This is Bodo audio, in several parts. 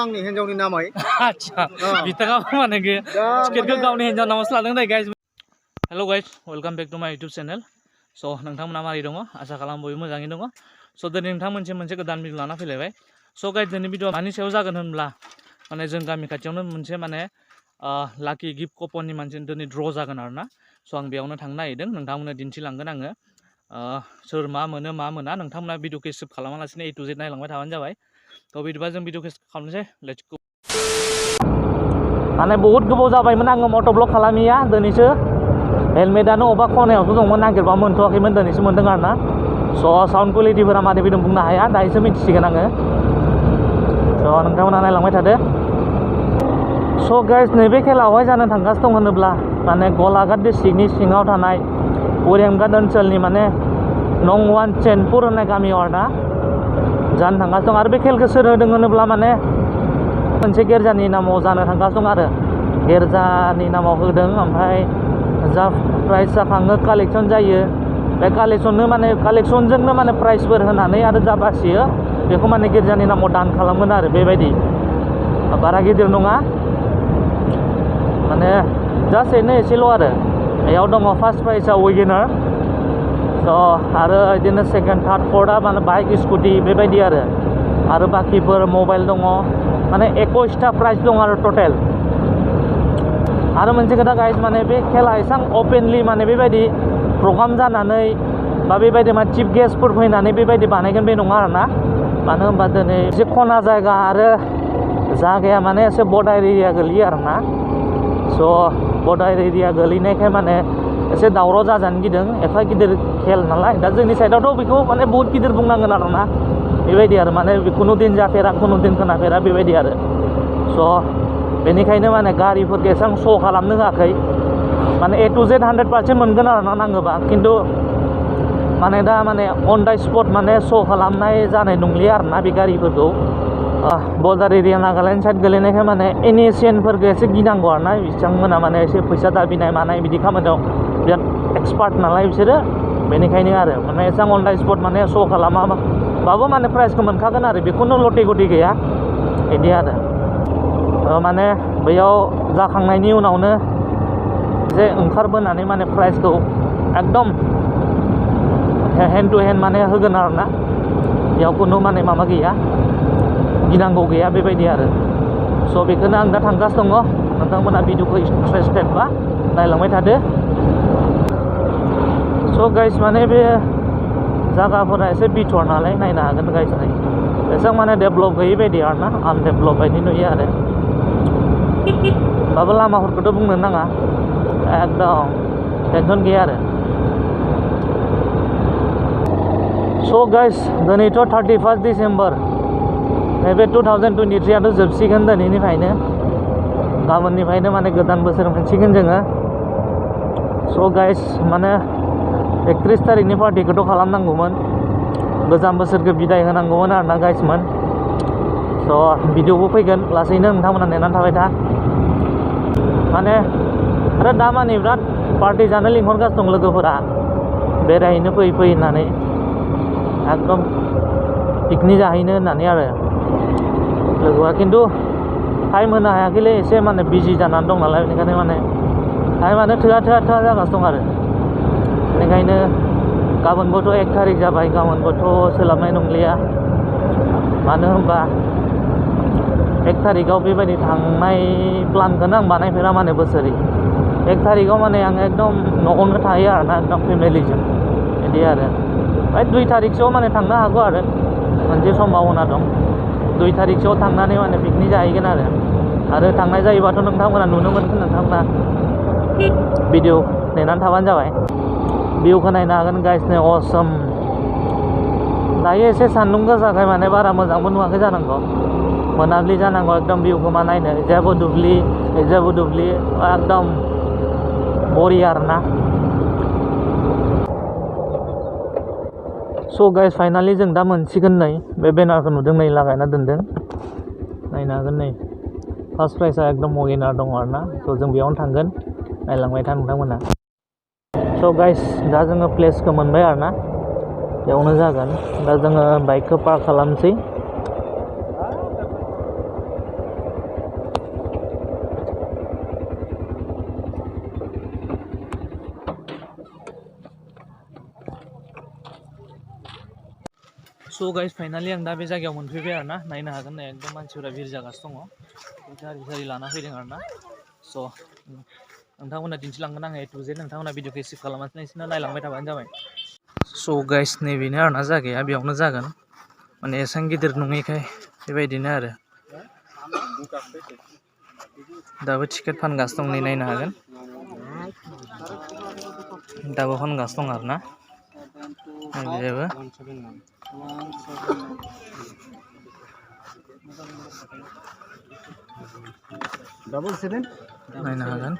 आंनि हिन्जावनि नामै आच्छा बिथाङा माने टिकेटखौ गावनि हिन्जाव नामावसो लादों दे guys hello' guys welcome back to my YouTube channel स' नोंथांमोना मारै दङ आसा खालाम बयबो मोजाङैनो दङ स' दिनै नोंथांमोनसे मोनसे गोदान भिडिअ लाना फैलायबाय स' गाइस दिनै भिडिअ मानि सायाव जागोन होनब्ला माने जों गामि खाथियावनो मोनसे माने लाकि गिफ्ट कपननि मोनसे दिनै ड्र' जागोन आरो ना स' आं बेयावनो थांनो नागिरदों नोंथांमोननो दिन्थिलांगोन आङो सोर मा मोनो मा मोना नोंथांमोना भिडिअखौ स्किप खालामालासिनो ए टु जेड नायलांबाय थाबानो जाबाय थ' बिदिबा जों भिडिअखौ खालामनोसै लेट्स गो माने बहुत गोबाव जाबायमोन आङो मट' ब्लग खालामिया दिनैसो हेलमेटानो अबा खनायावसो दंमोन नागिरबा मोनथ'वाखैमोन दिनैसो मोनदों आरो ना स' साउन्ड क्वालिटिफोरा माबायदि दं बुंनो हाया दायोसो मिथिसिगोन आङो स' नोंथांमोना नायलांबाय थादो स' गाइस नैबे खेलायावहाय जानो थांगासिनो दं होनोब्ला माने गलाघाट डिस्ट्रिक्टनि सिङाव थानाय उरेमघाट ओनसोलनि माने नंवान चेनपुर होननाय गामियाव आरो ना जानो थांगासिनो दं आरो बे खेलखौ सोर होदों होनोब्ला माने मोनसे गिर्जानि नामाव जानो थांगासिनो दं आरो गिर्जानि नामाव होदों ओमफ्राय जा प्राइस जाखाङो कालेक्सन जायो बे कालेक्सनजोंनो माने प्राइसफोर होनानै आरो जा बासियो बेखौ माने गिर्जानि नामाव दान खालामगोन आरो बेबायदि बारा गिदिर नङा माने जास्ट एसेल' आरो बेयाव दङ फार्स्ट प्राइजआ वेगेनार स' आरो बिदिनो सेकेन्ड थार्ड फर्थआ माने बाइक स्कुटि बेबायदि आरो बाखिफोर मबाइल दङ माने 21टा प्राइज दं आरो टटेल आरो मोनसे खोथा गाइस माने बे खेला एसां अपेनलि माने बेबायदि प्रग्राम जानानै बा बेबायदि माने चिफ गेस्टफोर फैनानै बेबायदि बानायगोन बे नङा आरोना मानो होनबा दिनै एसे खना जायगा आरो जायगाया माने एसे बर्डार एरिया गोलैयो आरोना स' बर्डार एरिया गोलैनायखाय माने एसे दावराव जाजानो गिदों एफा गिदिर खेल नालाय दा जोंनि साइडआवथ' बेखौ माने बहुत गिदिर बुंनांगोन आरोना बेबायदि आरो माने खुनु दिन जाफेरा खुनु दिन खोनाफेरा बेबायदि आरो स' बेनिखायनो माने गारिफोरखौ एसेबां श' खालामनो होआखै माने ए टु जेड 100% मोनगोन आरोना नांगौबा खिन्थु माने दा माने अन दा स्पट माने श' खालामनाय जानाय नंलिया आरोना बे गारिफोरखौ बर्डार एरिया नागालेण्ड साइड गोलैनायखाय माने एनिसियानफोरखौ एसे गिनांगौ आरोना बिथांमोना माने एसे फैसा दाबिनाय मानाय बिदि खामानियाव बिराद एक्सपार्ट नालाय बिसोरो बेनिखायनो आरो माने एसेबां अन दा स्पट माने श' खालामाबाबो माने प्राइजखौ मोनखागोन आरो बेखौनो लटे गटे गैया बिदि आरो माने बैयाव जाखांनायनि उनावनो जे ओंखारबोनानै माने प्राइजखौ एकदम हेन्ड टु हेन्ड माने होगोन आरोना बेयाव खुनु माने माबा गैया गिनांगौ गैया बेबायदि आरो स' बेखौनो आं दा थांगासिनो दङ नोंथांमोना भिडिअखौ इन्टारेस्टेड बा नायलांबाय थादो स' गाइस माने बे जायगाफोरा एसे बिथर नालाय नायनो हागोन गाइस नै एसेबां माने डेभलप गैयै बायदि आरोना आनडेभलप बायदि नुयो आरो होमबाबो लामाफोरखौथ' बुंनो नाङा एकदम टेनसन गैया आरो स' गाइस दिनैथ' 31 डिसेम्बर नैबे 2023आथ' जोबसिगोन दिनैनिफ्रायनो गाबोननिफ्रायनो माने गोदान बोसोर मोनसिगोन जोङो स' गाइस माने 31 थारिखनि पार्टिखौथ' खालामनांगौमोन गोजाम बोसोरखौ बिदाय होनांगौमोन आरोना गाइसमोन स' भिडिअबो फैगोन लासैनो नोंथांमोना नेनानै थाबाय था माने आरो दा माने बिराद पार्टि जानो लिंहरगासिनो दं लोगोफोरा बेरायहैनो फै होननानै एकदम पिकनिक जाहैनो होननानै आरो लोगोआ खिन्थु टाइम होनो हायाखैलै एसे माने बिजि जानानै दं नालाय बेनिखायनो माने टाइमानो थोआ जागासिनो दं आरो बेनिखायनो गाबोनबोथ' 1 थारिख जाबाय गाबोनबोथ' सोलाबनाय नंलिया मानो होनबा 1 थारिखआव बेबायदि थांनाय प्लानखौनो आं बानायफेरा माने बोसोरै 1 थारिखआव माने आं एकदम न'आवनो थायो आरोना एकदम फेमिलिजों बिदि आरो ओमफ्राय 2 थारिखसोआव माने थांनो हागौ आरो मोनसे सम्भावना दं 2 थारिखसोआव थांनानै माने पिकनिक जाहैगोन आरो थांनाय जायोबाथ' नोंथांमोना नुनो मोनगोन नोंथांमोना भिडिअ नेनानै थाबानो जाबाय भिउखौ नायनो हागोन गाइस नै असम दायो एसे सान्दुं गोसाखाय माने बारा मोजांबो नुवाखै जानांगौ मोनाबिलि जानांगौ एकदम भिउखौ मा नायनो जेबो दुब्लि एकदम बरिया आरोना स' गाइस फाइनालि जों दा मोनसिगोन नै बे बेनारखौ नुदों नै लागायना दोनदों नायनो हागोन नै फार्स्ट प्राइजआ एकदम वेगेनार दङ आरोना स' जों बेयावनो थांगोन नायलांबाय था नोंथांमोना स' गाइस दा जोङो प्लेसखौ मोनबाय आरोना बेयावनो जागोन दा जोङो बाइकखौ पार्क खालामसै So guys, finally आं दा बे जायगायाव मोनफैबाय आरो ना नायनो हागोन एकदम मानसिफोरा भिर जागासिनो दङ गारि सारि लाना फैदों आरो ना स' नोंथांमोना दिन्थिलांगोन आङो A to Z नोंथांमोना भिडिअखौ सेभ खालामगासिनो नायलांबाय थाबानो जाबाय स' गाइस नैबेनो आरो ना जायगाया बेयावनो जागोन माने एसेबां गिदिर नङैखाय बेबायदिनो आरो दाबो टिकेट फानगासिनो दं नै नायनो हागोन दाबो फानगासिनो दं आरो ना बेबो नायनो हागोन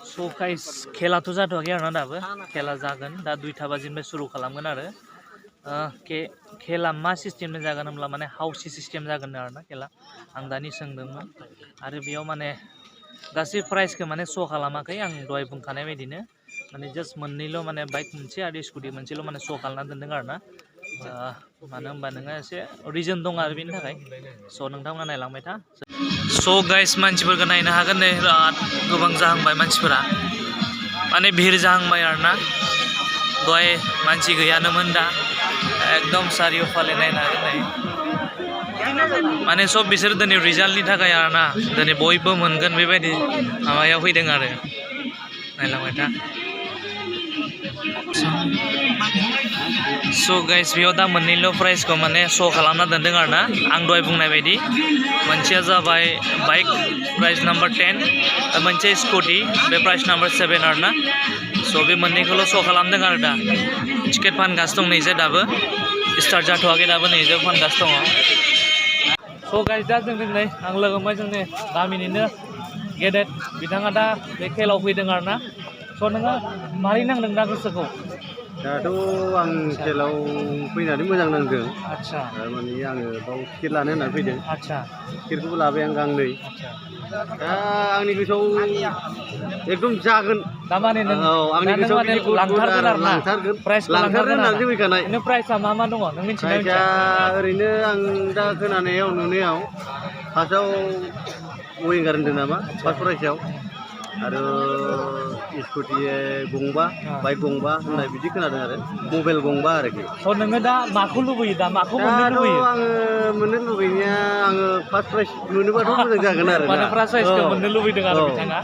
स' गाइस खेलाथ' जाथ'वाखै आरोना दाबो खेला जागोन दा 2टा बाजिनिफ्राय सुरु खालामगोन आरो खेला मा सिस्टेमनि जागोन होनब्ला माने हाउसि सिस्टेम जागोन आरोना खेला आं दानि सोंदोंमोन आरो बेयाव माने गासै प्राइसखौ माने श' खालामाखै आं दहाय बुंखानाय बायदिनो माने जास्ट मोननैल' माने बाइक मोनसे आरो स्कुटि मोनसेल' माने श' खालामना दोनदों आरो ना मानो होनबा नोङो एसे रिजन दं आरो बेनि थाखाय स' नोंथांमोना नायलांबाय था स' गाइस मानसिफोरखौ नायनो हागोन नै बिराद गोबां जाहांबाय मानसिफोरा माने भिर जाहांबाय आरो ना दहाय मानसि गैयानोमोन दा एकदम सारिय'फाले नायनो हागोन नै माने सब बिसोर दिनै रिजाल्टनि थाखाय आरो ना दिनै बयबो मोनगोन बेबायदि माबायाव फैदों आरो नायलांबाय था स' गाइस बेयाव दा मोननैल' प्राइसखौ माने श' खालामना दोनदों आरो ना आं दहाय बुंनाय बायदि मोनसेया जाबाय बाइक प्राइस नाम्बार 10 मोनसे स्कुटि बे प्राइस नाम्बार 7 आरो ना स' बे मोननैखौल' श' खालामदों आरो दा टिकेट फानगासिनो दं नैजे दाबो स्टार्ट जाथ'वाखै दाबो नैजे फानगासिनो दङ स' गाइस दा जों नै आं लोगो मोनबाय जोंनि गामिनिनो गेदेर बिथाङा दा बे खेलाव फैदों आरो ना स' नोङो मारै नांदों दा गोसोखौ दाथ' आं खेलाव फैनानै मोजां नांदों आच्छा माने आङो बाव टिकेट लानो होननानै फैदों आच्छा टिकेटखौबो लाबाय आं गांनै आच्छा दा आंनि गोसोआव एकदम जागोन दामाने नों औ आंनि गोसोआव बिदि गुद लांथारगोन आरो ना लांथारगोन प्राइसखौ लांथारगोन होननानैसो फैखानाय बिनो प्राइसआ मा दङ नों मिथिनाय प्राइसआ ओरैनो आं दा खोनानायाव नुनायाव फार्स्टआव विंगार होनदों नामा फार्स्ट प्राइसआव आरो स्कुटि गंबा बाइक गंबा होननाय बिदि खोनादों आरो मबाइल गंबा आरोखि स' नोङो दा माखौ लुबैयो दा माखौ मोननो लुबैयो आङो मोननो लुबैनाया आङो फार्स्ट प्राइज मोनोबाथ' मोजां जागोन आरो माने फार्स्ट प्राइजखौ मोननो लुबैदों आरो बिथाङा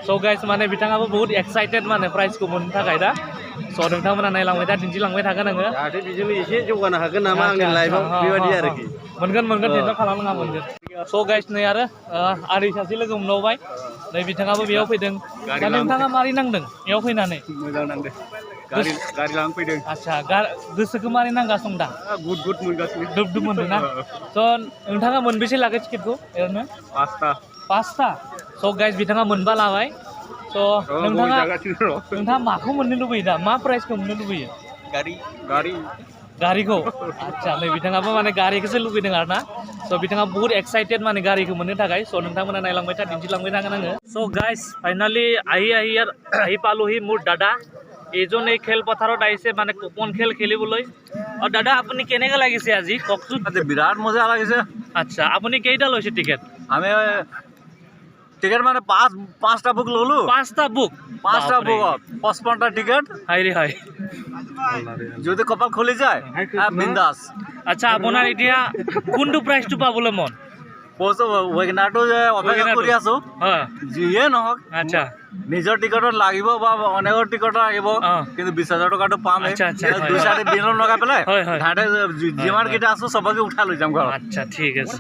स' गाइस माने बिथाङाबो बहुत एक्साइटेड माने प्राइजखौ मोननो थाखाय दा स' नोंथांमोना नायलांबाय दा दिन्थिलांबाय थागोन आङो जाहाथे बेजोंनो एसे जौगानो हागोन नामा आंनि लाइफआव बेबायदि आरोखि मोनगोन टेनसन खालामनाङा मोनगोन स' गाइस नै आरो आदै सासे लोगो मोनबावबाय नै बिथाङाबो बेयाव फैदों दा नोंथाङा मारै नांदों बेयाव फैनानै मोजां नांदों गारि लानानै फैदों आच्छा गोसोखौ मारै नांगासिनो दं दा गुद मोनगासिनो दुब मोनदों ना स' नोंथाङा मोनबेसे लागोन टिकेटखौ ओरैनो 5टा स' गाइस बिथाङा मोनबा लाबाय स' नोंथाङा माखौ मोननो लुबैयो दा मा प्राइसखौ मोननो लुबैयो गारिखौ आच्छा नै बिथाङाबो माने गारिखौसो लुबैदों आरो ना स' बिथाङा बहुत एक्साइटेड माने गारिखौ मोननो थाखाय स' नोंथांमोना नायलांबाय था दिन्थिलांबाय थागोन आङो स' गाइस फाइनाली আহি পালোহি মোৰ দাদা এইজন এই খেলপথাৰত আহিছে মানে কোন খেল খেলিবলৈ আৰু দাদা আপুনি কেনেকৈ লাগিছে আজি কওকচোন বিৰাট মজা লাগিছে আচ্ছা আপুনি কেইটা লৈছে টিকেট আমি টিকেট মানে পাঁচটা বুক ললো 5টা বুক 55টা টিকেট হাইৰে হাই যদি কপাল খুলি যায় বিন্দাস আচ্ছা আপোনাৰ এতিয়া কোনটো প্ৰাইচটো পাবলৈ মন ৱেগনাৰটো যে অপেক্ষা কৰি আছো যিয়ে নহওক আচ্ছা নিজৰ টিকটত লাগিব বা অনেকৰ টিকটত লাগিব কিন্তু 20,000 টকাটো পামেই 2-4 দিন লগাই পেলাই ঘাটে যিমান কেইটা আছো সবকে উঠাই লৈ যাম ঘৰত আচ্ছা ঠিক আছে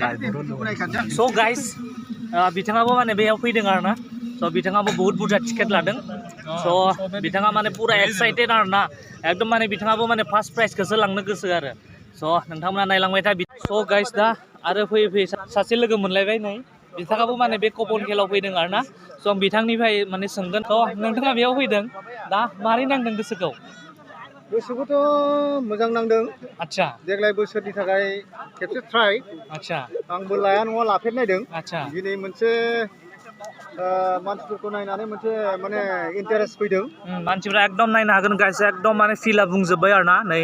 চ' গাইজ बिथाङाबो माने बेयाव फैदों आरो ना स' बिथाङाबो बहुत बुरजा टिकेट लादों स' बिथाङा माने पुरा एक्साइटेड आरो ना एकदम माने बिथाङाबो माने फार्स्ट प्राइजखौसो लांनो गोसो आरो स' नोंथांमोना नायलांबाय था स' गाइस दा आरो फैयै सासे लोगो मोनलायबाय नै बिथाङाबो माने बे कपन खेलाव फैदों आरो ना स' आं बिथांनिफ्राय माने सोंगोन स' नोंथाङा बेयाव फैदों दा मारै नांदों गोसोखौ गोसोखौथ' मोजां नांदों आच्छा देग्लाय बोसोरनि थाखाय खेबसे ट्राइ आच्छा आंबो लाया नङा लाफेरनायदों आच्छा दिनै मोनसे मानसिफोरखौ नायनानै मोनसे माने इन्टारेस्ट फैदों मानसिफ्रा एकदम नायनो हागोन गाइस एकदम माने फिला बुंजोब्बाय आरो ना नै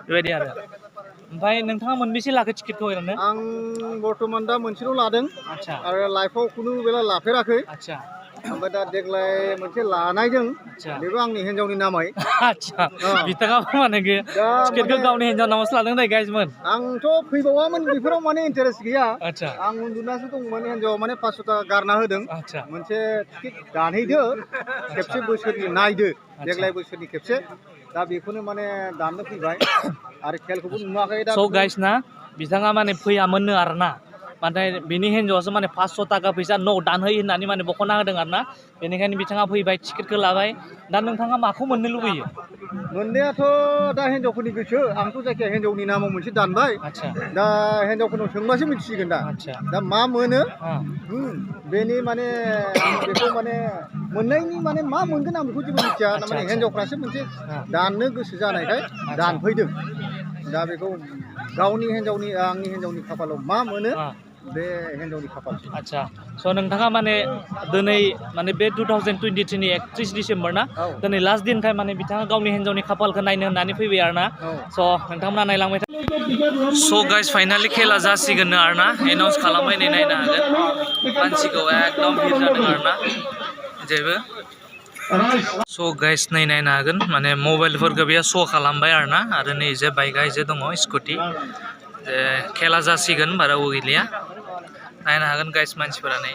बेबायदि आरो ओमफ्राय नोंथाङा मोनबेसे लाखो टिकेटखौ ओरैनो आं बर्तमान दा मोनसेल' लादों आच्छा आरो लाइफआव खुनु बेला लाफेराखै आच्छा ओमफ्राय दा देग्लाय मोनसे लानायजों आदसा बेबो आंनि हिन्जावनि नामै आदसा बिथाङाबो माने टिकेटखौ गावनि हिन्जाव नामावसो लादों होननाय गाइसमोन आंथ' फैबावामोन बेफोराव माने इन्टारेस्ट गैया आदसा आं उन्दुनासो दंमोन हिन्जावा माने 500 थाखा गारना होदों आदसा मोनसे टिकेट दानहैदो खेबसे बोसोरनि नायदो देग्लाय बोसोरनि खेबसे दा बेखौनो माने दाननो फैबाय आरो खेलखौबो नुवाखै दा स' गाइस ना बिथाङा माने फैयामोननो आरोना माने बिनि हिन्जावासो माने 500 थाखा फैसा न' दानहै होननानै माने बख'ना होदों आरोना बेनिखायनो बिथाङा फैबाय टिकेटखौ लाबाय दा नोंथाङा माखौ मोननो लुबैयो मोननायाथ' दा हिन्जावफोरनि गोसो आंथ' जायखिया हिन्जावनि नामाव मोनसे दानबाय आदसा दा हिन्जावफोरनाव सोंबासो मिथिसिगोन दा आदसा दा मा मोनो बेनि माने आं बेखौ माने मोननायनि माने मा मोनगोन आं बेखौ जेबो मिथिया माने हिन्जावफ्रासो मोनसे दाननो गोसो जानायखाय दानफैदों दा बेखौ गावनि हिन्जावनि आंनि हिन्जावनि खाफालाव मा मोनो बे हिन्जावनि खाफालसो आदसा स' नोंथाङा माने दिनै माने बे 2023 नि 31 डिसेम्बर ना दिनै लास्ट दिनखाय माने बिथाङा गावनि हिन्जावनि खाफालखौ नायनो होननानै फैबाय आरोना स' नोंथांमोना नायलांबाय स' गाइस फाइनालि खेला जासिगोननो आरोना एनाउन्स खालामबाय नै नायनो हागोन मानसिखौ एकदम भिर जादों आरोना जेबो स' गाइस नै नायनो हागोन माने मबाइलफोरखौ बेयो श' खालामबाय आरोना आरो नै जे बाइकआ जे दङ स्कुटि खेला जासिगोन बारा गैलिया नायनो हागोन गाइस मानसिफोरा नै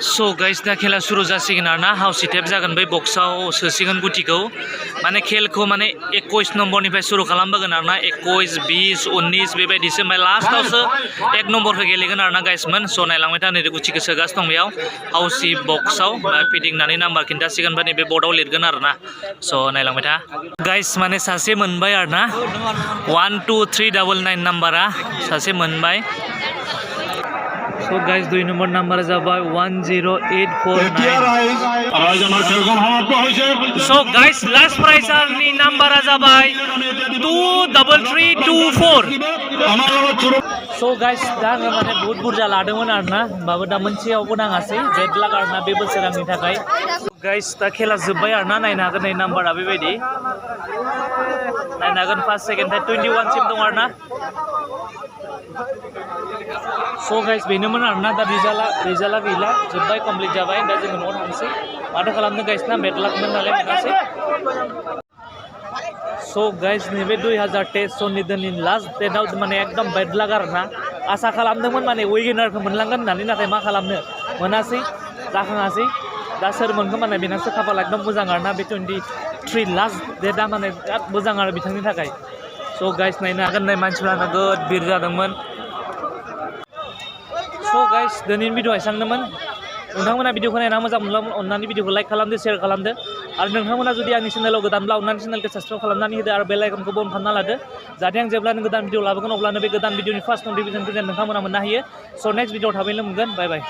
स' गाइस दा खेला सुरु जासिगोन आरोना हाउसि टेप जागोन बै बक्सआव सोसिगोन गुटिखौ माने खेलखौ माने 21 नम्बरनिफ्राय सुरु खालामबोगोन आरोना 21 20 19 बेबायदिसो ओमफ्राय लास्टआवसो 1 नम्बरखौ गेलेगोन आरोना गाइसमोन स' नायलांबाय था नै गुटिखौ सोगासिनो दं बेयाव हाउसि बक्सआव फिदिंनानै नाम्बार खिन्थासिगोन ओमफ्राय नैबे बर्डआव लिरगोन आरोना स' नायलांबाय था गाइस माने सासे मोनबाय आरोना 12399 नाम्बारा सासे मोनबाय स' गाइस 2 नम्बर नाम्बारा जाबाय 10849 स' गाइस लास्ट प्राइजनि नाम्बारा जाबाय 23324 स' गाइस दा आङो माने बहुत बुरजा लादोंमोन आरोना होमबाबो दा मोनसेयावबो नाङासै जेट लाख आरोना बे बोसोर आंनि थाखाय गाइस दा खेला जोब्बाय आरोना नायनो हागोन नै नाम्बारा बेबायदि नायनो हागोन फार्स्ट सेकेन्ड 21 सिम दं आरोना स' गाइस बेनोमोन आरोना दा रिजाल्टआ गैला जोब्बाय कमप्लिट जाबाय दा जोङो न'आव थांसै माथो खालामनो गाइस ना बेड लाखमोन नालाय मोनासै स' गाइस नैबे 2023 सननि दिननि लास्ट डेटआव माने एकदम बेड लाख आरोना आसा खालामदोंमोन माने विनारखौ मोनलांगोन होननानै नाथाय मा खालामनो मोनासै जाखाङासै दा सोर मोनखो माने बेनासो खाफाल एकदम मोजां आरोना बे 23 लास्ट डेटआ माने बिराद मोजां आरो बिथांनि थाखाय स' गाइस नायनो हागोन नै मानसिफ्रा नोगोद भिर जादोंमोन स' गाइस दिनैनि भिडिअ एसांनोमोन नोंथांमोना भिडिअखौ नायना मोजां मोनब्ला अननानै भिडिअखौ लाइक खालामदो शेयार खालामदो आरो नोंथांमोना जुदि आंनि चेनेलाव गोदानब्ला अननानै चेनेलखौ साबस्क्राइब खालामनानै होदो आरो बेल आइकनखौ अन खालामना लादो जाहाथे आं जेब्लानो गोदान भिडिअ लाबोगोन अब्लानो बे गोदान भिडिअनि फार्स्ट नटिफिकेसनखौ जेन नोंथांमोना मोननो हायो स' नेक्स्ट भिडिअ थाबैनो मोनगोन बाय बाय